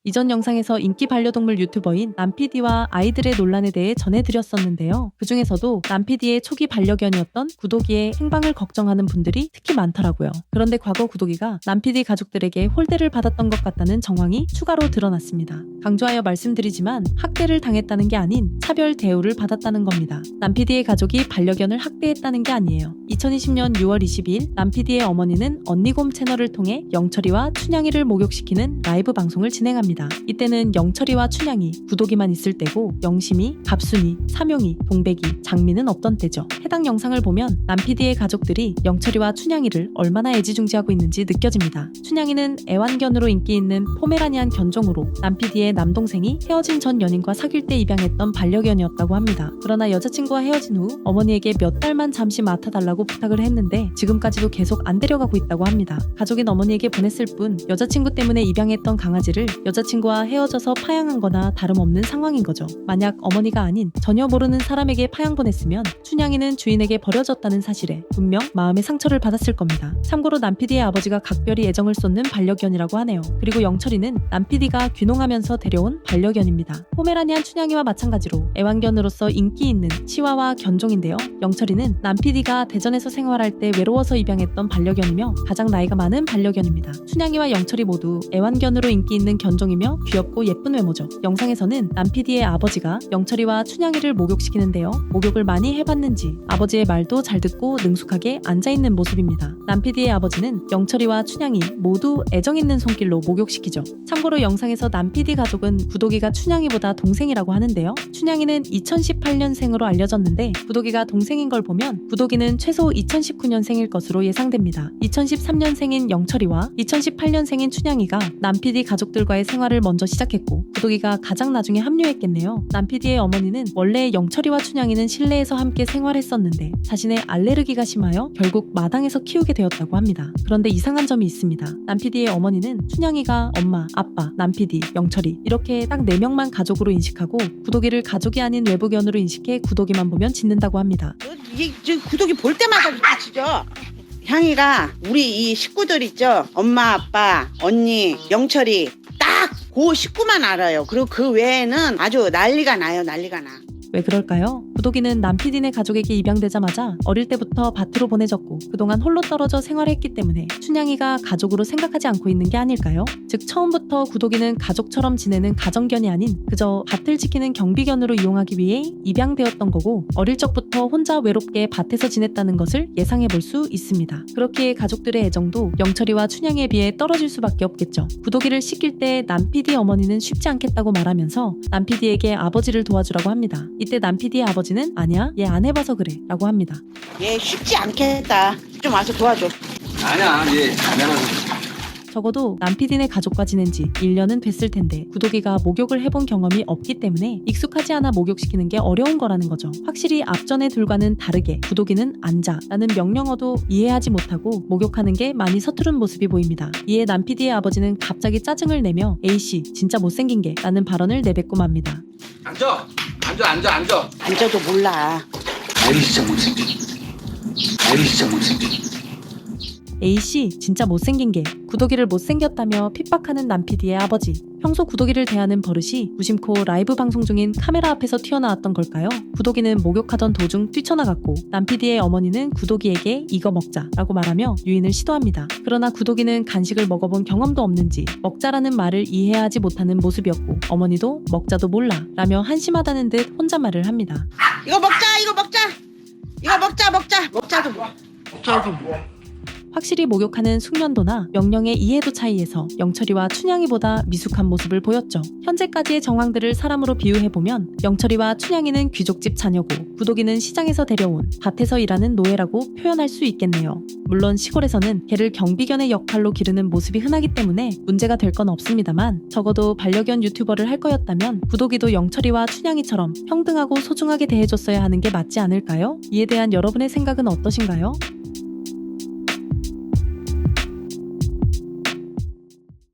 이전 영상에서 인기 반려동물 유튜버인 남PD와 아이들의 논란에 대해 전해드렸었는데요. 그 중에서도 남PD의 초기 반려견이었던 구독이의 행방을 걱정하는 분들이 특히 많더라고요. 그런데 과거 구독이가 남PD 가족들에게 홀대를 받았던 것 같다는 정황이 추가로 드러났습니다. 강조하여 말씀드리지만 학대를 당했다는 게 아닌 차별 대우를 받았다는 겁니다. 남PD의 가족이 반려견을 학대했다는 게 아니에요. 2020년 6월 22일 남PD의 어머니는 언니곰 채널을 통해 영철이와 춘향이를 목욕시키는 라이브 방송을 진행합니다. 이때는 영철이와 춘향이, 구독이만 있을 때고 영심이, 갑순이, 삼용이, 동백이, 장미는 없던 때죠. 해당 영상을 보면 남PD의 가족들이 영철이와 춘향이를 얼마나 애지중지하고 있는지 느껴집니다. 춘향이는 애완견으로 인기 있는 포메라니안 견종으로 남PD의 남동생이 헤어진 전 연인과 사귈 때 입양했던 반려견이었다고 합니다. 그러나 여자친구와 헤어진 후 어머니에게 몇 달만 잠시 맡아달라고 부탁을 했는데 지금까지도 계속 안 데려가고 있다고 합니다. 가족인 어머니에게 보냈을 뿐 여자친구 때문에 입양했던 강아지를 여자친구와 헤어져서 파양한 거나 다름없는 상황인 거죠. 만약 어머니가 아닌 전혀 모르는 사람에게 파양 보냈으면 춘향이는 주인에게 버려졌다는 사실에 분명 마음의 상처를 받았을 겁니다. 참고로 남PD의 아버지가 각별히 애정을 쏟는 반려견이라고 하네요. 그리고 영철이는 남PD가 귀농하면서 데려온 반려견입니다. 포메라니안 춘향이와 마찬가지로 애완견으로서 인기 있는 치와와 견종인데요. 영철이는 남PD가 대전에서 생활할 때 외로워서 입양했던 반려견이며 가장 나이가 많은 반려견입니다. 춘향이와 영철이 모두 애완견으로 인기 있는 견종이며 귀엽고 예쁜 외모죠. 영상에서는 남PD의 아버지가 영철이와 춘향이를 목욕시키는데요. 목욕을 많이 해봤는지 아버지의 말도 잘 듣고 능숙하게 앉아있는 모습입니다. 남PD의 아버지는 영철이와 춘향이 모두 애정있는 손길로 목욕시키죠. 참고로 영상에서 남PD 가족은 구독이가 춘향이보다 동생이라고 하는데요. 춘향이는 2018년생으로 알려졌는데 구독이가 동생인 걸 보면 구독이는 최소 2019년생일 것으로 예상됩니다. 2013년생인 영철이와 2018년생인 춘향이가 남PD 가족들과의 생활을 먼저 시작했고 구독이가 가장 나중에 합류했겠네요. 남PD의 어머니는 원래 영철이와 춘향이는 실내에서 함께 생활했었는데 자신의 알레르기가 심하여 결국 마당에서 키우게 되었다고 합니다. 그런데 이상한 점이 있습니다. 남PD의 어머니는 춘향이가 엄마, 아빠, 남PD, 영철이 이렇게 딱 4명만 가족으로 인식하고 구독이를 가족이 아닌 외부견으로 인식해 구독이만 보면 짖는다고 합니다. 이게 구독이 볼 때마다 짖죠. 향이가 우리 이 식구들 있죠. 엄마, 아빠, 언니, 영철이 딱 그 식구만 알아요. 그리고 그 외에는 아주 난리가 나요. 난리가 나. 왜 그럴까요? 구독이는 남PD네 가족에게 입양되자마자 어릴 때부터 밭으로 보내졌고 그동안 홀로 떨어져 생활했기 때문에 춘향이가 가족으로 생각하지 않고 있는 게 아닐까요? 즉 처음부터 구독이는 가족처럼 지내는 가정견이 아닌 그저 밭을 지키는 경비견으로 이용하기 위해 입양되었던 거고 어릴 적부터 혼자 외롭게 밭에서 지냈다는 것을 예상해 볼 수 있습니다. 그렇기에 가족들의 애정도 영철이와 춘향이에 비해 떨어질 수밖에 없겠죠. 구독이를 씻길 때 남PD 어머니는 쉽지 않겠다고 말하면서 남PD에게 아버지를 도와주라고 합니다. 이때 남PD의 아버지는 아니야 얘 안 해봐서 그래 라고 합니다. 얘 쉽지 않겠다. 좀 와서 도와줘. 아니야 얘 안 해봐서. 적어도 남PD네 가족과 지낸 지 1년은 됐을 텐데 구독이가 목욕을 해본 경험이 없기 때문에 익숙하지 않아 목욕시키는 게 어려운 거라는 거죠. 확실히 앞전의 둘과는 다르게 구독이는 앉아 라는 명령어도 이해하지 못하고 목욕하는 게 많이 서투른 모습이 보입니다. 이에 남PD의 아버지는 갑자기 짜증을 내며 A씨 진짜 못생긴 게 라는 발언을 내뱉고 맙니다. 앉아 앉아도 몰라. 아이 진짜 못생겨. A씨 진짜 못생긴 게 구독이를 못생겼다며 핍박하는 남PD의 아버지. 평소 구독이를 대하는 버릇이 무심코 라이브 방송 중인 카메라 앞에서 튀어나왔던 걸까요? 구독이는 목욕하던 도중 뛰쳐나갔고 남PD의 어머니는 구독이에게 이거 먹자 라고 말하며 유인을 시도합니다. 그러나 구독이는 간식을 먹어본 경험도 없는지 먹자라는 말을 이해하지 못하는 모습이었고 어머니도 먹자도 몰라 라며 한심하다는 듯 혼잣말을 합니다. 이거 먹자도 뭐. 확실히 목욕하는 숙련도나 명령의 이해도 차이에서 영철이와 춘향이보다 미숙한 모습을 보였죠. 현재까지의 정황들을 사람으로 비유해보면 영철이와 춘향이는 귀족집 자녀고 구독이는 시장에서 데려온 밭에서 일하는 노예라고 표현할 수 있겠네요. 물론 시골에서는 개를 경비견의 역할로 기르는 모습이 흔하기 때문에 문제가 될 건 없습니다만 적어도 반려견 유튜버를 할 거였다면 구독이도 영철이와 춘향이처럼 평등하고 소중하게 대해줬어야 하는 게 맞지 않을까요? 이에 대한 여러분의 생각은 어떠신가요?